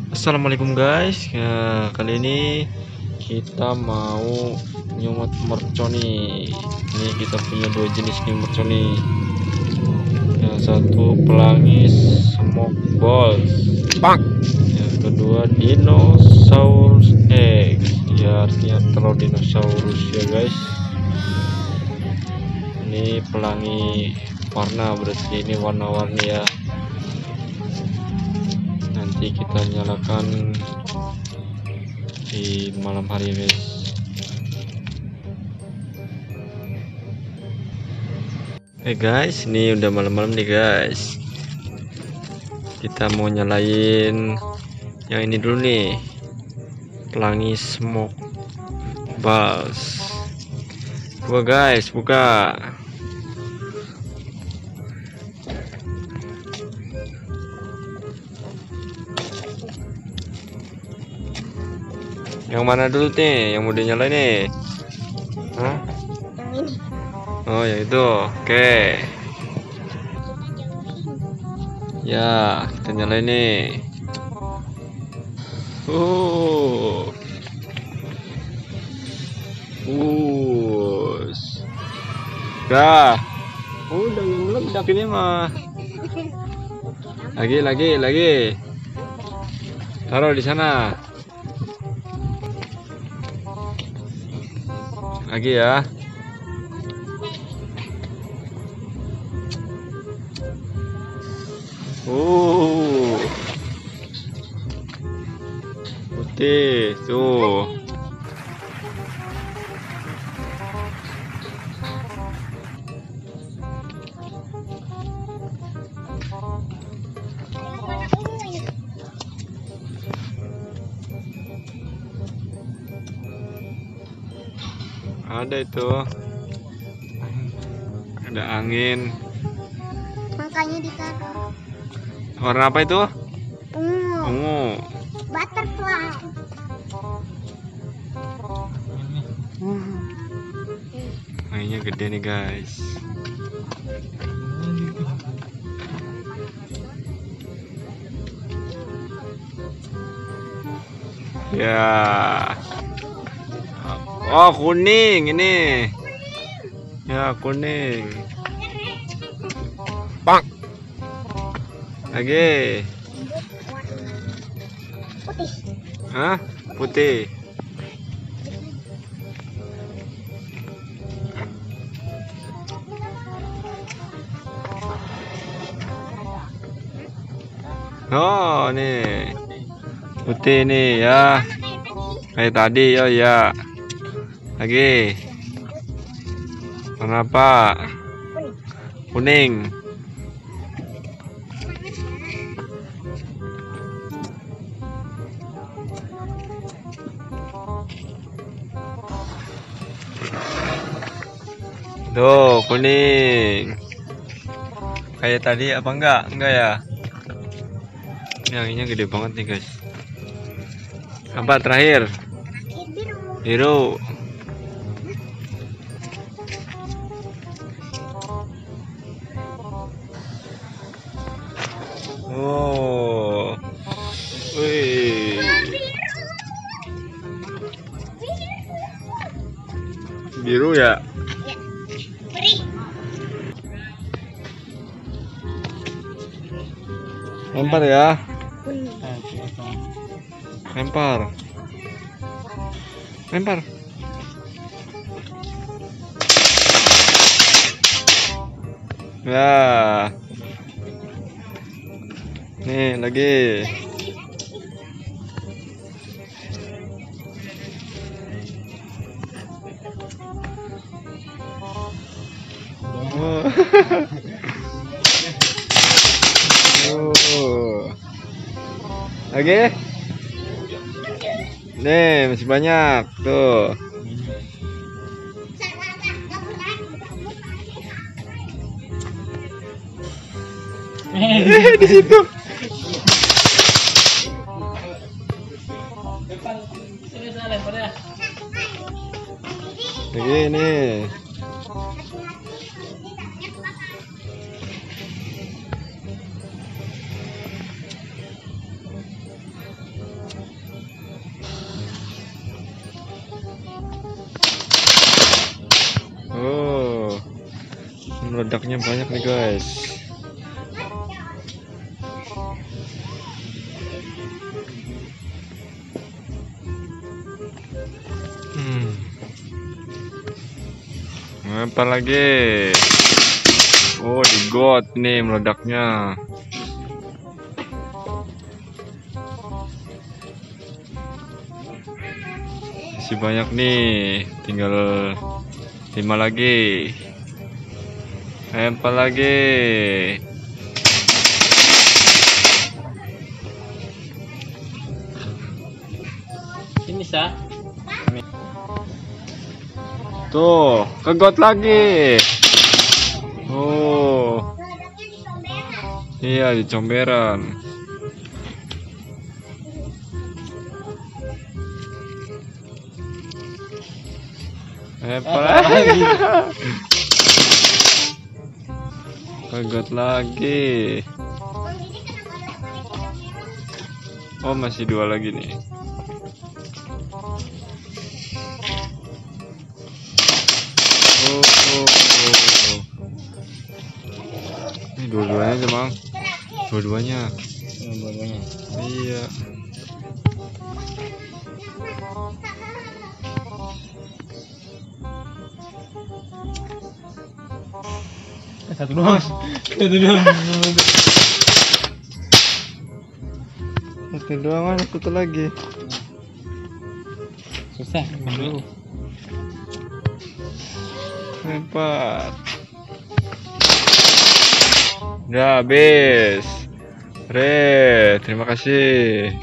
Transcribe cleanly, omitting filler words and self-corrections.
Assalamualaikum guys ya, kali ini kita mau nyumut mercon nih. Ini kita punya dua jenis nih mercon nih. Yang satu pelangi smoke balls, yang kedua dinosaurus egg, ya artinya telur dinosaurus ya guys. Ini pelangi warna, berarti ini warna-warni ya. Nanti kita nyalakan di malam hari guys. Guys, ini udah malam-malam nih guys. Kita mau nyalain yang ini dulu nih, pelangi smoke balls. Buka guys, buka. Yang mana dulu nih yang mau dinyalain nih? Hah? Yang ini. Oh, yang itu. Oke. Ya, kita nyalain nih. Dah. Udah meledak ini mah. Lagi. Taruh di sana. Lagi ya. Putih tuh. Ada itu. Ada angin. Makanya ditaruh. Warna apa itu? Ungu. Ungu. Butterfly. Mainnya gede nih guys. Ya. Oh, kuning ini. Ya, kuning. Pak. Lagi. Putih. Hah? Putih. Oh, nih. Putih nih ya. Kayak tadi yo ya. Lagi. Warna apa? Kuning. Tuh, kuning. Kayak tadi apa enggak? Enggak ya? Ini anginnya gede banget nih, guys. Apa terakhir? Biru. Oh. Wih. Biru ya? Lempar ya. Lempar. Ya. Nih lagi. Lagi. Nih masih banyak tuh. Di situ. Lagi nih. meledaknya banyak nih guys. Apa lagi? Oh, di got nih meledaknya. Masih banyak nih, tinggal 5 lagi. Apa lagi? Ini sah. Tuh, ke got lagi. Oh, Meledaknya di comberan. iya di comberan. Apa lagi? Ke got lagi. Bang Didi kenapa ledaknya di comberan? Oh, masih 2 lagi nih. Oh. Ini dua-duanya aja, Bang. Dua-duanya. Dua-duanya. Iya. Satu doang. Satu doang. Satu doang, mana satu lagi? Susah. Dulu. 4. Udah habis. Terima kasih.